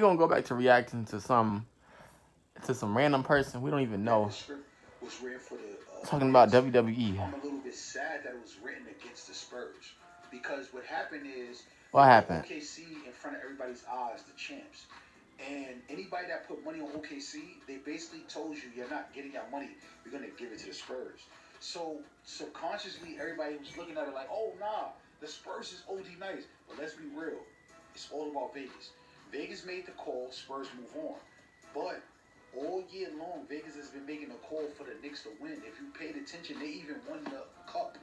We're gonna go back to reacting to some random person we don't even know. The script was written for the talking about WWE. I'm a little bit sad that it was written against the Spurs because what happened is what happened? OKC in front of everybody's eyes, the champs. And anybody that put money on OKC, they basically told you you're not getting your money. We're gonna give it to the Spurs. So subconsciously, everybody was looking at it like, oh nah, the Spurs is OD nice. But let's be real, it's all about Vegas. Vegas made the call, Spurs move on. But all year long, Vegas has been making a call for the Knicks to win. If you paid attention, they even won the cup.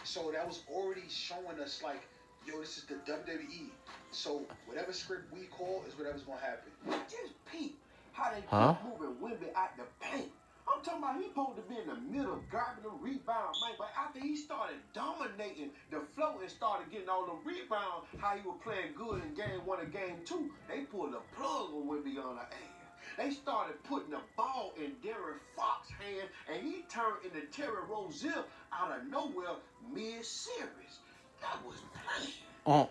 So that was already showing us like, yo, this is the WWE. So whatever script we call is whatever's gonna happen. Just peep how they keep moving Wemby out the paint. I'm talking about he supposed to be in the middle, grabbing the rebound, man. But after he started dominating the flow and started getting all the rebounds, how he was playing good in game 1 and game 2, they pulled the plug on Wemby on the ass. They started putting the ball in Darren Fox's hand, and he turned into Terry Rozier out of nowhere mid-series. That was playing. So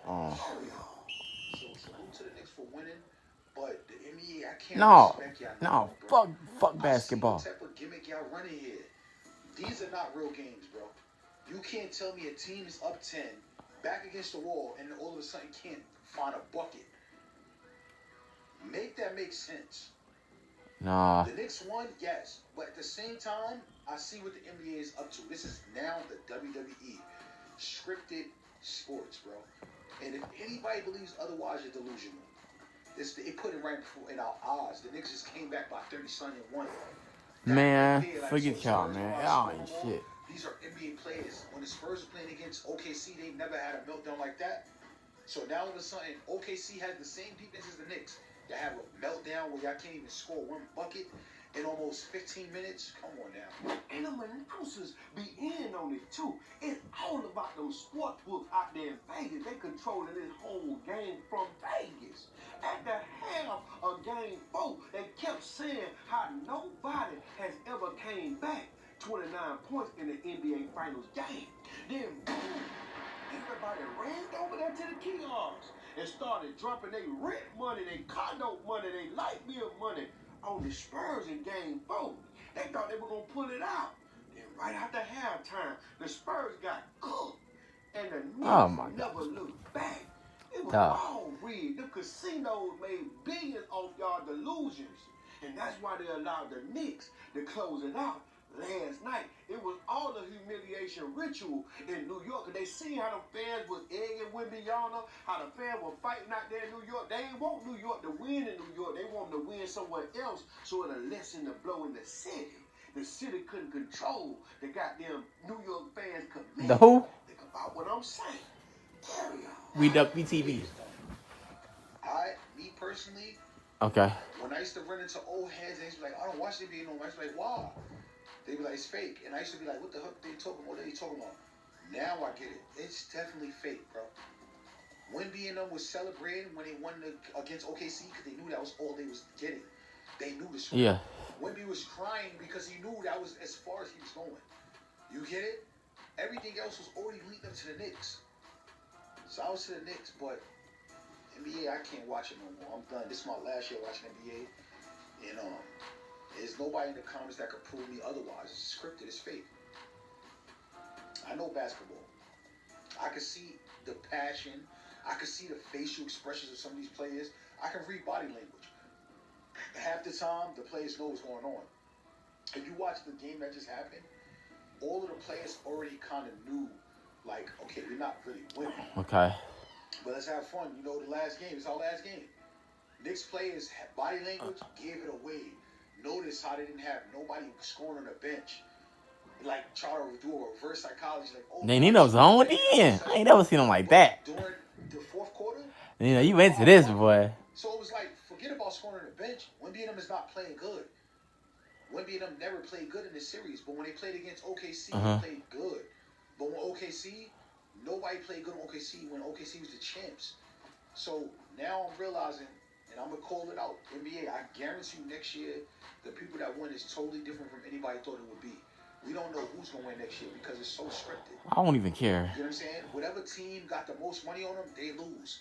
salute to the Knicks for winning, but the NBA, I can't respect y'all. No, fuck basketball. I see what type of gimmick y'all running here. These are not real games, bro. You can't tell me a team is up 10, back against the wall, and all of a sudden can't find a bucket. Make that make sense. Nah. The Knicks won, yes, but at the same time, I see what the NBA is up to. This is now the WWE. Scripted sports, bro. And if anybody believes otherwise, you're delusional. It put it right in our eyes. The Knicks just came back by 30-something and won. Man, forget y'all, man. Y'all ain't shit. These are NBA players. When the Spurs were playing against OKC, they never had a meltdown like that. So now all of a sudden, OKC has the same defense as the Knicks. They have a meltdown where y'all can't even score one bucket in almost 15 minutes. Come on now. And them announcers be in on it too. It's all about them sports books out there in Vegas. They controlling this whole game from Vegas. At the half of game 4, they kept saying how nobody has ever came back 29 points in the NBA Finals game. Then boom, everybody ran over there to the kiosks and started dropping their rent money, their condo money, their light bill money on the Spurs in game 4. They thought they were going to pull it out. Then right after halftime, the Spurs got cooked. And the Knicks never looked back. It was all rigged. The casinos made billions off y'all delusions. And that's why they allowed the Knicks to close it out last night. It was all a humiliation ritual in New York. And they seen how the fans was egging Wembanyama, how the fans were fighting out there in New York. They ain't want New York to win in New York. They want them to win somewhere else so it'll lessen the blow in the city. The city couldn't control the goddamn New York fans' commitment. The who? Think about what I'm saying. Carry on. We duck BTV. Me personally, okay. When I used to run into old heads, they used to be like, I don't watch the NBA no more. I used to be like, why? They'd be like, it's fake. And I used to be like, what the heck they talking about? What are they talking about? Now I get it. It's definitely fake, bro. Wemby and them was celebrating when they won against OKC because they knew that was all they was getting. They knew the script. Yeah. Wemby was crying because he knew that was as far as he was going. You get it? Everything else was already leading up to the Knicks. So I was to the Knicks, but NBA, I can't watch it no more. I'm done. This is my last year watching NBA. And there's nobody in the comments that could prove me otherwise. It's scripted. It's fake. I know basketball. I can see the passion. I can see the facial expressions of some of these players. I can read body language. Half the time, the players know what's going on. If you watch the game that just happened, all of the players already kind of knew, like, okay, we're not really winning. Okay. But let's have fun. You know, the last game. It's our last game. Knicks players' body language gave it away. Notice how they didn't have nobody scoring on the bench. Like, try to do a reverse psychology. Like, oh, Nino zoned in. I ain't never seen him like that. During the fourth quarter? You know, you into this, boy. So it was like, forget about scoring on the bench. Wemby and them is not playing good. Wemby and them never played good in this series. But when they played against OKC, they played good. But when OKC, nobody played good on OKC when OKC was the champs. So now I'm realizing, and I'm going to call it out, NBA, I guarantee you next year, the people that win is totally different from anybody thought it would be. We don't know who's going to win next year because it's so scripted. I don't even care. You know what I'm saying? Whatever team got the most money on them, they lose.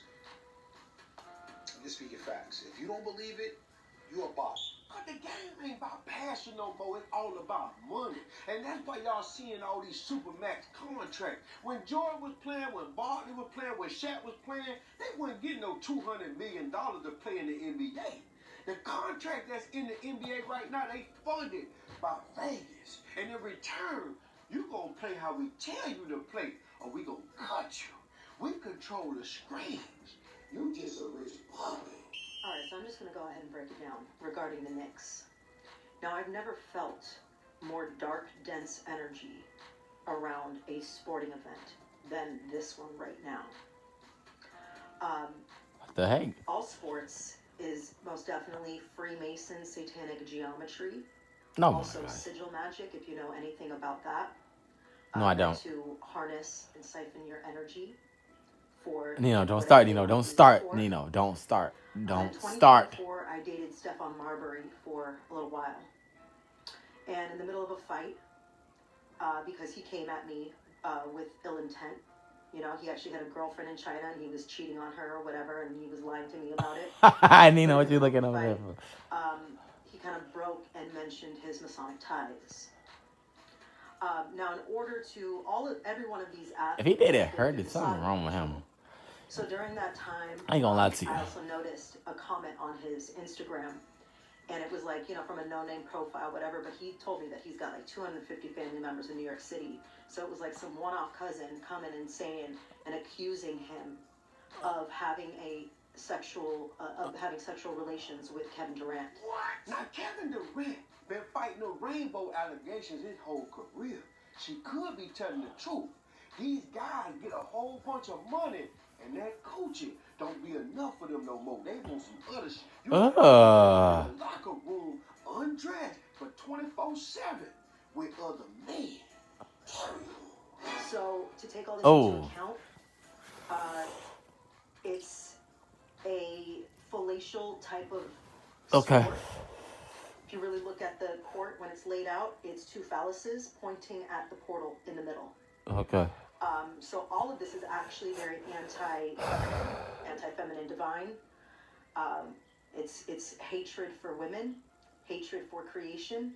you're speaking facts. If you don't believe it, you a bot. But the game ain't about passion no more. It's all about money. And that's why y'all seeing all these Supermax contracts. When Jordan was playing, when Barkley was playing, when Shaq was playing, they wasn't getting no $200 million to play in the NBA. The contract that's in the NBA right now, they funded by Vegas. And in return, you gonna play how we tell you to play, or we gonna cut you. We control the screens. You just a rich puppy. All right, so I'm just going to go ahead and break it down regarding the Knicks. Now, I've never felt more dark, dense energy around a sporting event than this one right now. What the heck? All sports is most definitely Freemason satanic geometry. No, my Also, God. sigil magic, if you know anything about that. No, I don't. To harness and siphon your energy for... Nino, don't whatever start. you Nino, want don't to use it start. for. Nino, don't start. In Don't start. 2024, I dated Stephon Marbury for a little while. And in the middle of a fight, because he came at me with ill intent, you know, he actually had a girlfriend in China and he was cheating on her or whatever, and he was lying to me about it. Nino, what you looking over there for? He kind of broke and mentioned his Masonic ties. Now, in order to every one of these athletes, If he did it, hurt, there's something wrong with him. So during that time, I ain't gonna lie to you. I also noticed a comment on his Instagram, and it was like, you know, from a no-name profile, whatever, but he told me that he's got like 250 family members in New York City. So it was like some one-off cousin coming and saying and accusing him of having sexual relations with Kevin Durant. What? Now, Kevin Durant been fighting the rainbow allegations his whole career. She could be telling the truth. These guys get a whole bunch of money, and that coaching don't be enough for them no more. They want some other shit. You in the locker room undressed for 24/7 with other men. So to take all this into account, it's a fallacial type of Okay. sport. If you really look at the court when it's laid out, it's two phalluses pointing at the portal in the middle. Okay. So all of this is actually very anti-feminine divine. It's hatred for women, hatred for creation,